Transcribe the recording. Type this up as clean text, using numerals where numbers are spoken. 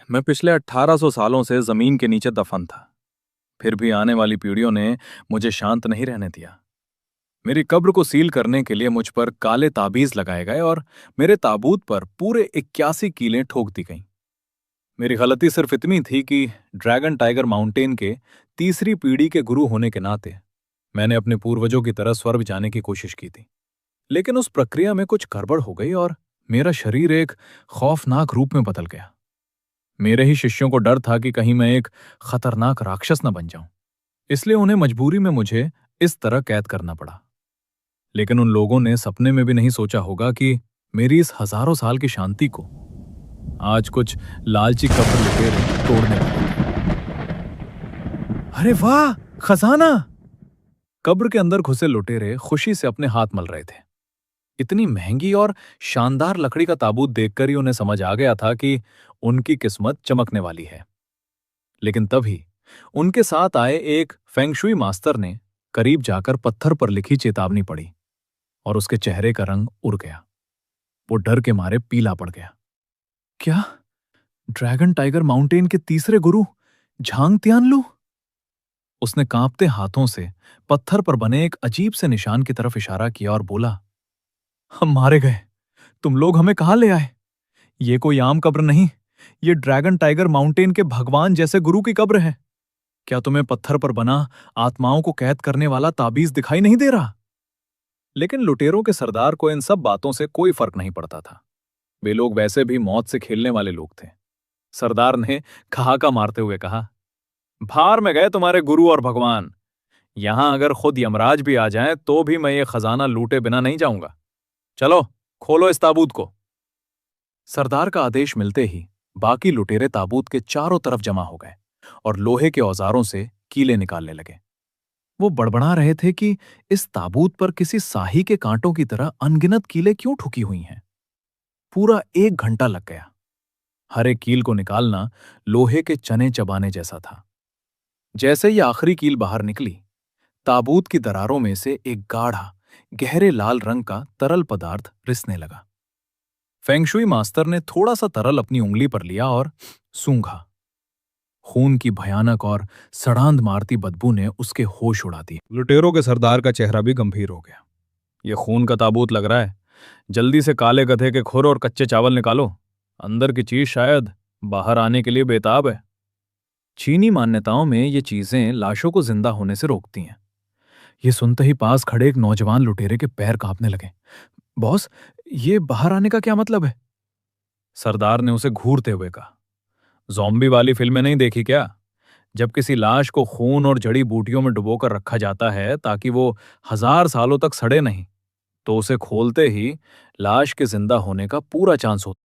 मैं पिछले 1800 सालों से जमीन के नीचे दफन था। फिर भी आने वाली पीढ़ियों ने मुझे शांत नहीं रहने दिया। मेरी कब्र को सील करने के लिए मुझ पर काले ताबीज लगाए गए और मेरे ताबूत पर पूरे 81 कीलें ठोक दी गईं। मेरी गलती सिर्फ इतनी थी कि ड्रैगन टाइगर माउंटेन के तीसरी पीढ़ी के गुरु होने के नाते मैंने अपने पूर्वजों की तरह स्वर्ग जाने की कोशिश की थी। लेकिन उस प्रक्रिया में कुछ गड़बड़ हो गई और मेरा शरीर एक खौफनाक रूप में बदल गया। मेरे ही शिष्यों को डर था कि कहीं मैं एक खतरनाक राक्षस न बन जाऊं, इसलिए उन्हें मजबूरी में मुझे इस तरह कैद करना पड़ा। लेकिन उन लोगों ने सपने में भी नहीं सोचा होगा कि मेरी इस हजारों साल की शांति को आज कुछ लालची कब्र लुटेरे तोड़ने वाले थे। अरे वाह, खजाना! कब्र के अंदर घुसे लुटेरे खुशी से अपने हाथ मल रहे थे। इतनी महंगी और शानदार लकड़ी का ताबूत देखकर ही उन्हें समझ आ गया था कि उनकी किस्मत चमकने वाली है। लेकिन तभी उनके साथ आए एक फेंगशुई मास्टर ने करीब जाकर पत्थर पर लिखी चेतावनी पढ़ी और उसके चेहरे का रंग उड़ गया। वो डर के मारे पीला पड़ गया। क्या ड्रैगन टाइगर माउंटेन के तीसरे गुरु झांग तियानलू? उसने कांपते हाथों से पत्थर पर बने एक अजीब से निशान की तरफ इशारा किया और बोला, हम मारे गए। तुम लोग हमें कहां ले आए? ये कोई आम कब्र नहीं, ये ड्रैगन टाइगर माउंटेन के भगवान जैसे गुरु की कब्र है। क्या तुम्हें पत्थर पर बना आत्माओं को कैद करने वाला ताबीज दिखाई नहीं दे रहा? लेकिन लुटेरों के सरदार को इन सब बातों से कोई फर्क नहीं पड़ता था। वे लोग वैसे भी मौत से खेलने वाले लोग थे। सरदार ने ठहाका मारते हुए कहा, भार में गए तुम्हारे गुरु और भगवान। यहां अगर खुद यमराज भी आ जाएं तो भी मैं ये खजाना लूटे बिना नहीं जाऊंगा। चलो, खोलो इस ताबूत को। सरदार का आदेश मिलते ही बाकी लुटेरे ताबूत के चारों तरफ जमा हो गए और लोहे के औजारों से कीलें निकालने लगे। वो बड़बड़ा रहे थे कि इस ताबूत पर किसी साही के कांटों की तरह अनगिनत कीलें क्यों ठुकी हुई हैं। पूरा 1 घंटा लग गया। हर एक कील को निकालना लोहे के चने चबाने जैसा था। जैसे ही आखिरी कील बाहर निकली, ताबूत की दरारों में से एक गाढ़ा गहरे लाल रंग का तरल पदार्थ रिसने लगा। फेंगशुई मास्टर ने थोड़ा सा तरल अपनी उंगली पर लिया और सूंघा। खून की भयानक और सड़ांध मारती बदबू ने उसके होश उड़ा दिए। लुटेरों के सरदार का चेहरा भी गंभीर हो गया। ये खून का ताबूत लग रहा है। जल्दी से काले गधे के खुर और कच्चे चावल निकालो। अंदर की चीज शायद बाहर आने के लिए बेताब है। चीनी मान्यताओं में ये चीजें लाशों को जिंदा होने से रोकती हैं। ये सुनते ही पास खड़े एक नौजवान लुटेरे के पैर कांपने लगे। बॉस, ये बाहर आने का क्या मतलब है? सरदार ने उसे घूरते हुए कहा, ज़ॉम्बी वाली फिल्में नहीं देखी क्या? जब किसी लाश को खून और जड़ी बूटियों में डुबोकर रखा जाता है ताकि वो 1000 सालों तक सड़े नहीं, तो उसे खोलते ही लाश के जिंदा होने का पूरा चांस होता है।